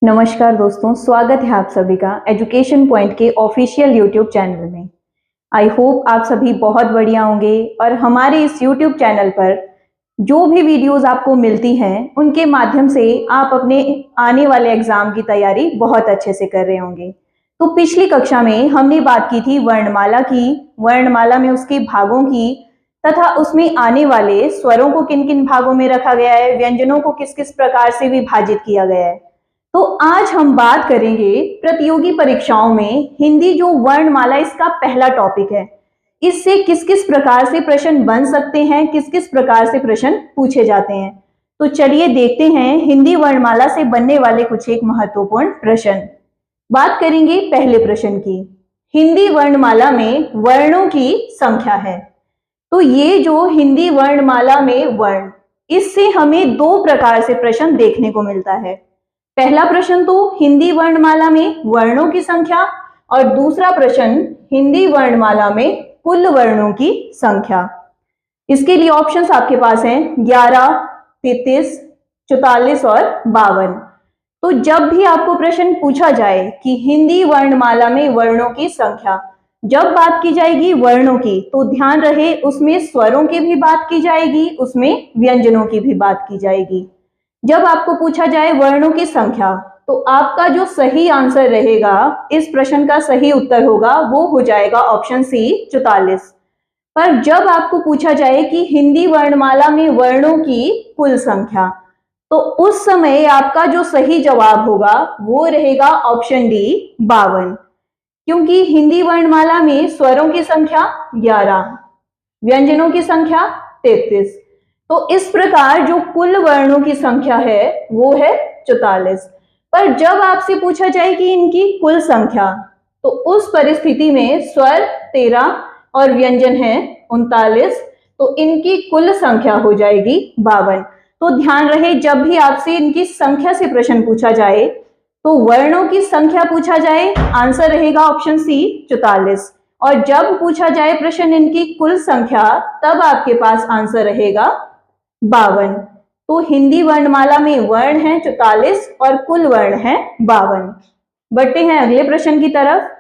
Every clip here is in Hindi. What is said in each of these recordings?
नमस्कार दोस्तों, स्वागत है आप सभी का एजुकेशन पॉइंट के ऑफिशियल यूट्यूब चैनल में। आई होप आप सभी बहुत बढ़िया होंगे और हमारे इस यूट्यूब चैनल पर जो भी वीडियोस आपको मिलती हैं उनके माध्यम से आप अपने आने वाले एग्जाम की तैयारी बहुत अच्छे से कर रहे होंगे। तो पिछली कक्षा में हमने बात की थी वर्णमाला की, वर्णमाला में उसके भागों की तथा उसमें आने वाले स्वरों को किन किन भागों में रखा गया है, व्यंजनों को किस किस प्रकार से विभाजित किया गया है। तो आज हम बात करेंगे प्रतियोगी परीक्षाओं में हिंदी जो वर्णमाला इसका पहला टॉपिक है, इससे किस किस प्रकार से प्रश्न बन सकते हैं, किस किस प्रकार से प्रश्न पूछे जाते हैं। तो चलिए देखते हैं हिंदी वर्णमाला से बनने वाले कुछ एक महत्वपूर्ण प्रश्न। बात करेंगे पहले प्रश्न की। हिंदी वर्णमाला में वर्णों की संख्या है। तो ये जो हिंदी वर्णमाला में वर्ण, इससे हमें दो प्रकार से प्रश्न देखने को मिलता है। पहला प्रश्न तो हिंदी वर्णमाला में वर्णों की संख्या और दूसरा प्रश्न हिंदी वर्णमाला में कुल वर्णों की संख्या। इसके लिए ऑप्शंस आपके पास हैं 11, 33, 44 और 52। तो जब भी आपको प्रश्न पूछा जाए कि हिंदी वर्णमाला में वर्णों की संख्या, जब बात की जाएगी वर्णों की तो ध्यान रहे उसमें स्वरों की भी बात की जाएगी, उसमें व्यंजनों की भी बात की जाएगी। जब आपको पूछा जाए वर्णों की संख्या तो आपका जो सही आंसर रहेगा, इस प्रश्न का सही उत्तर होगा, वो हो जाएगा ऑप्शन सी 44। पर जब आपको पूछा जाए कि हिंदी वर्णमाला में वर्णों की कुल संख्या, तो उस समय आपका जो सही जवाब होगा वो रहेगा ऑप्शन डी 52, क्योंकि हिंदी वर्णमाला में स्वरों की संख्या 11, व्यंजनों की संख्या 33। तो इस प्रकार जो कुल वर्णों की संख्या है वो है 44। पर जब आपसे पूछा जाए कि इनकी कुल संख्या, तो उस परिस्थिति में स्वर 13 और व्यंजन है 39, तो इनकी कुल संख्या हो जाएगी 52। तो ध्यान रहे जब भी आपसे इनकी संख्या से प्रश्न पूछा जाए तो वर्णों की संख्या पूछा जाए, आंसर रहेगा ऑप्शन सी 44, और जब पूछा जाए प्रश्न इनकी कुल संख्या तब आपके पास आंसर रहेगा 52। तो हिंदी वर्णमाला में वर्ण है 44 और कुल वर्ण है 52। बढ़ते हैं अगले प्रश्न की तरफ।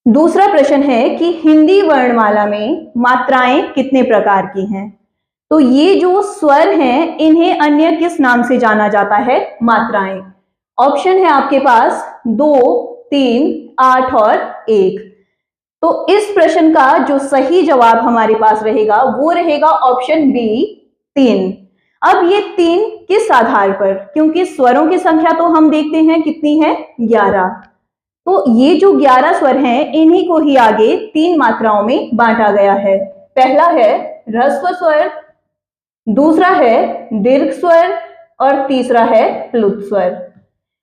दूसरा प्रश्न है कि हिंदी वर्णमाला में मात्राएं कितने प्रकार की हैं। तो ये जो स्वर हैं इन्हें अन्य किस नाम से जाना जाता है, मात्राएं। ऑप्शन है आपके पास 2, 3, 8 और 1। तो इस प्रश्न का जो सही जवाब हमारे पास रहेगा वो रहेगा ऑप्शन बी 3। अब ये 3 किस आधार पर, क्योंकि स्वरों की संख्या तो हम देखते हैं कितनी है 11। तो ये जो 11 स्वर हैं इन्हीं को ही आगे 3 मात्राओं में बांटा गया है। पहला है ह्रस्व स्वर, दूसरा है दीर्घ स्वर और तीसरा है प्लुत स्वर।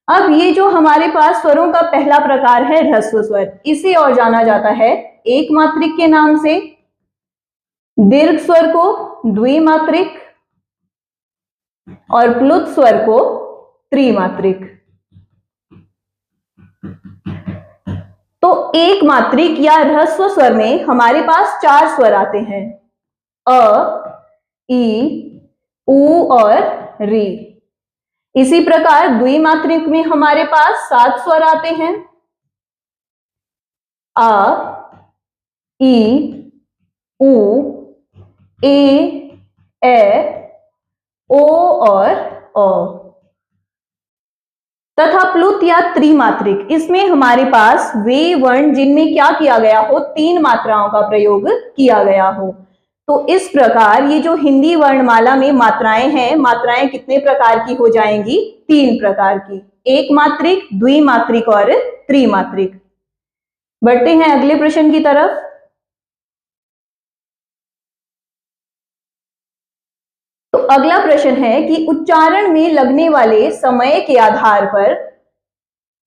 अब ये जो हमारे पास स्वरों का पहला प्रकार है ह्रस्व स्वर, इसे और जाना जाता है एक मात्रिक के नाम से, दीर्घ स्वर को द्विमात्रिक और प्लुत स्वर को त्रिमात्रिक। तो एक मात्रिक या ह्रस्व स्वर में हमारे पास 4 स्वर आते हैं, अ, ई, उ और री। इसी प्रकार द्विमात्रिक में हमारे पास 7 स्वर आते हैं, आ, ई, उ, ए, ओ और औ। तथा प्लुत या त्रिमात्रिक, इसमें हमारे पास वे वर्ण जिनमें क्या किया गया हो, 3 मात्राओं का प्रयोग किया गया हो। तो इस प्रकार ये जो हिंदी वर्णमाला में मात्राएं हैं, मात्राएं कितने प्रकार की हो जाएंगी, 3 प्रकार की, एक मात्रिक, द्विमात्रिक और त्रिमात्रिक। बढ़ते हैं अगले प्रश्न की तरफ। तो अगला प्रश्न है कि उच्चारण में लगने वाले समय के आधार पर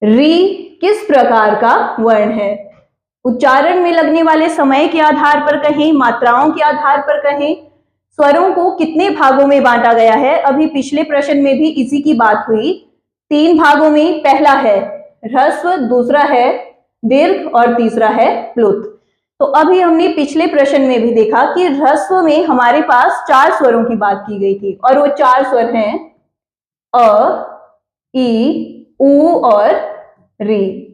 री किस प्रकार का वर्ण है। उच्चारण में लगने वाले समय के आधार पर कहें, मात्राओं के आधार पर कहें, स्वरों को कितने भागों में बांटा गया है। अभी पिछले प्रश्न में भी इसी की बात हुई। 3 भागों में, पहला है ह्रस्व, दूसरा है दीर्घ और तीसरा है प्लुत। तो अभी हमने पिछले प्रश्न में भी देखा कि ह्रस्व में हमारे पास 4 स्वरों की बात की गई थी और वो 4 स्वर हैं अ, ई, ऊ और री।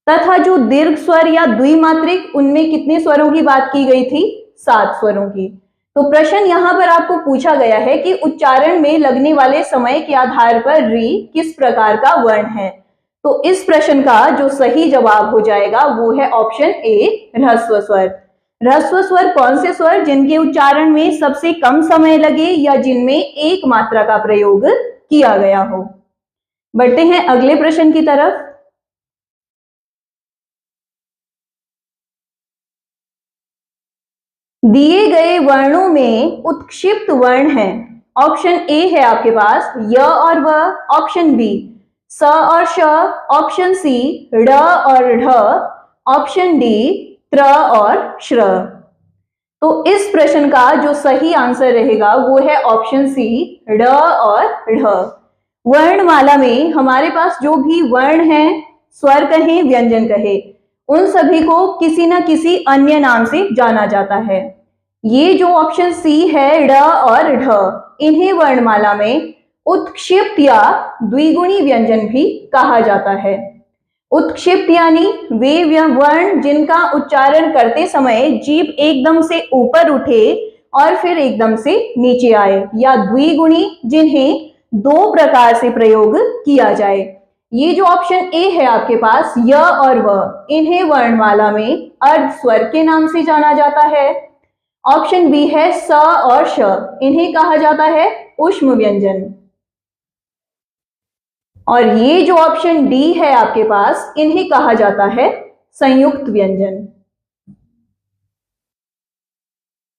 तथा जो दीर्घ स्वर या द्विमात्रिक, उनमें कितने स्वरों की बात की गई थी? 7 स्वरों की। तो प्रश्न यहां पर आपको पूछा गया है कि उच्चारण में लगने वाले समय के आधार पर री किस प्रकार का वर्ण है। तो इस प्रश्न का जो सही जवाब हो जाएगा वो है ऑप्शन ए, ह्रस्व स्वर। ह्रस्व स्वर कौन से स्वर? जिनके उच्चारण में सबसे कम समय लगे या जिनमें एक मात्रा का प्रयोग किया गया हो। बढ़ते हैं अगले प्रश्न की तरफ। दिए गए वर्णों में उत्क्षिप्त वर्ण है। ऑप्शन ए है आपके पास य और व, ऑप्शन बी स और श, ऑप्शन सी ड़ और ढ, ऑप्शन डी त्र और श्र। तो इस प्रश्न का जो सही आंसर रहेगा वो है ऑप्शन सी ड़ और ढ। वर्णमाला में हमारे पास जो भी वर्ण है, स्वर कहें व्यंजन कहे, उन सभी को किसी न किसी अन्य नाम से जाना जाता है। ये जो ऑप्शन सी है ड़ और ढ, इन्हें वर्णमाला में उत्क्षिप्त या द्विगुणी व्यंजन भी कहा जाता है। उत्क्षिप्त यानी वे वर्ण जिनका उच्चारण करते समय जीभ एकदम से ऊपर उठे और फिर एकदम से नीचे आए, या द्विगुणी जिन्हें दो प्रकार से प्रयोग किया जाए। ये जो ऑप्शन ए है आपके पास य और व, इन्हें वर्णमाला में अर्ध स्वर के नाम से जाना जाता है। ऑप्शन बी है स और श, इन्हें कहा जाता है ऊष्म व्यंजन। और ये जो ऑप्शन डी है आपके पास, इन्हें कहा जाता है संयुक्त व्यंजन।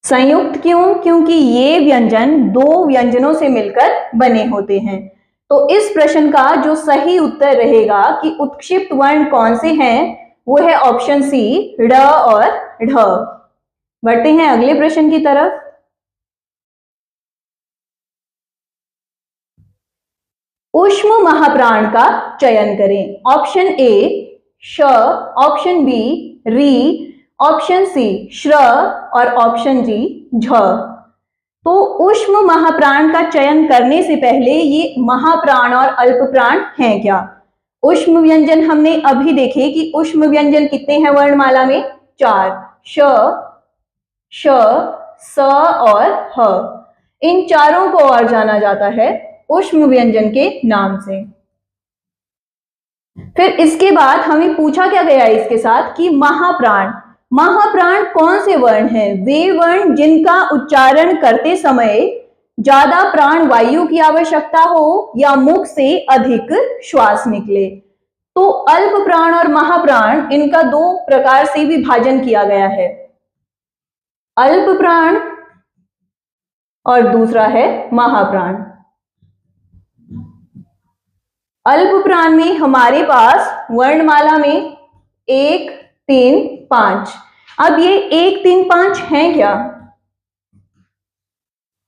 संयुक्त क्यों? क्योंकि ये व्यंजन दो व्यंजनों से मिलकर बने होते हैं। तो इस प्रश्न का जो सही उत्तर रहेगा कि उत्क्षिप्त वर्ण कौन से हैं, वो है ऑप्शन सी ड़ और ढ। बढ़ते हैं अगले प्रश्न की तरफ। ऊष्म महाप्राण का चयन करें। ऑप्शन ए श, ऑप्शन बी री, ऑप्शन सी श्र और ऑप्शन डी झ। तो ऊष्म महाप्राण का चयन करने से पहले ये महाप्राण और अल्प प्राण हैं क्या? ऊष्म व्यंजन हमने अभी देखे कि ऊष्म व्यंजन कितने हैं वर्णमाला में? 4, श, श, स और ह। इन चारों को और जाना जाता है ऊष्म व्यंजन के नाम से। फिर इसके बाद हमें पूछा क्या गया इसके साथ कि महाप्राण। महाप्राण कौन से वर्ण हैं? वे वर्ण जिनका उच्चारण करते समय ज्यादा प्राण वायु की आवश्यकता हो या मुख से अधिक श्वास निकले। तो अल्प प्राण और महाप्राण, इनका दो प्रकार से विभाजन किया गया है, अल्प प्राण और दूसरा है महाप्राण। अल्प प्राण में हमारे पास वर्णमाला में 1, 3, 5। अब ये 1, 3, 5 हैं क्या?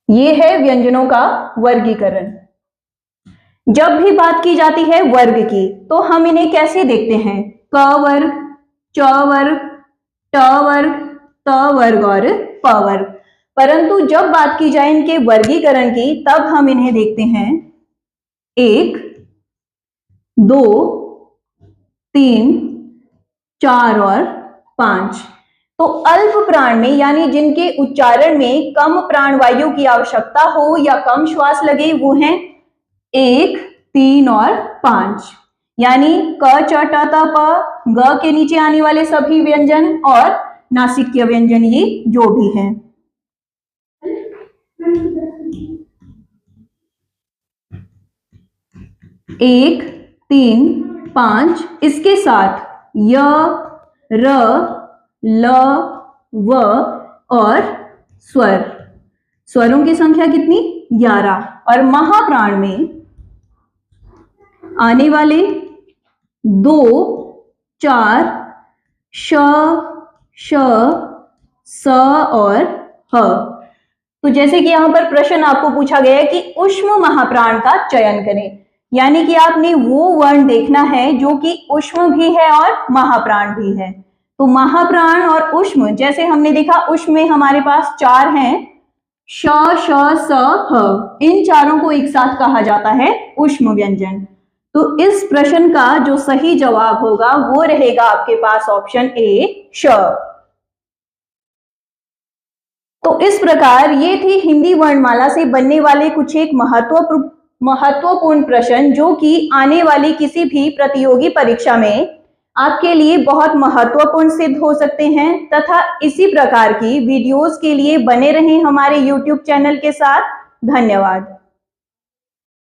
ये है व्यंजनों का वर्गीकरण। जब भी बात की जाती है वर्ग की, तो हम इन्हें कैसे देखते हैं? क वर्ग, च वर्ग, ट वर्ग, त वर्ग और प वर्ग। परंतु जब बात की जाए इनके वर्गीकरण की, तब हम इन्हें देखते हैं 1, 2, 3, 4 और 5। तो अल्प प्राण में, यानी जिनके उच्चारण में कम प्राणवायु की आवश्यकता हो या कम श्वास लगे, वो हैं 1, 3 और 5। यानी क, च, ट, त, प, ग के नीचे आने वाले सभी व्यंजन और नासिक्य व्यंजन, ये जो भी हैं। एक, 3, 5, इसके साथ य, र, ल, व और स्वर। स्वरों की संख्या कितनी? 11। और महाप्राण में आने वाले 2, 4, श, श, स और ह। तो जैसे कि यहां पर प्रश्न आपको पूछा गया है कि ऊष्म महाप्राण का चयन करें, यानी कि आपने वो वर्ण देखना है जो कि ऊष्म भी है और महाप्राण भी है। तो महाप्राण और ऊष्म, जैसे हमने देखा ऊष्म में हमारे पास 4 हैं, श, श, स, ह, इन चारों को एक साथ कहा जाता है ऊष्म व्यंजन। तो इस प्रश्न का जो सही जवाब होगा वो रहेगा आपके पास ऑप्शन ए, श। तो इस प्रकार ये थी हिंदी वर्णमाला से बनने वाले कुछ एक महत्वपूर्ण प्रश्न जो कि आने वाली किसी भी प्रतियोगी परीक्षा में आपके लिए बहुत महत्वपूर्ण सिद्ध हो सकते हैं। तथा इसी प्रकार की वीडियोस के लिए बने रहें हमारे YouTube चैनल के साथ। धन्यवाद।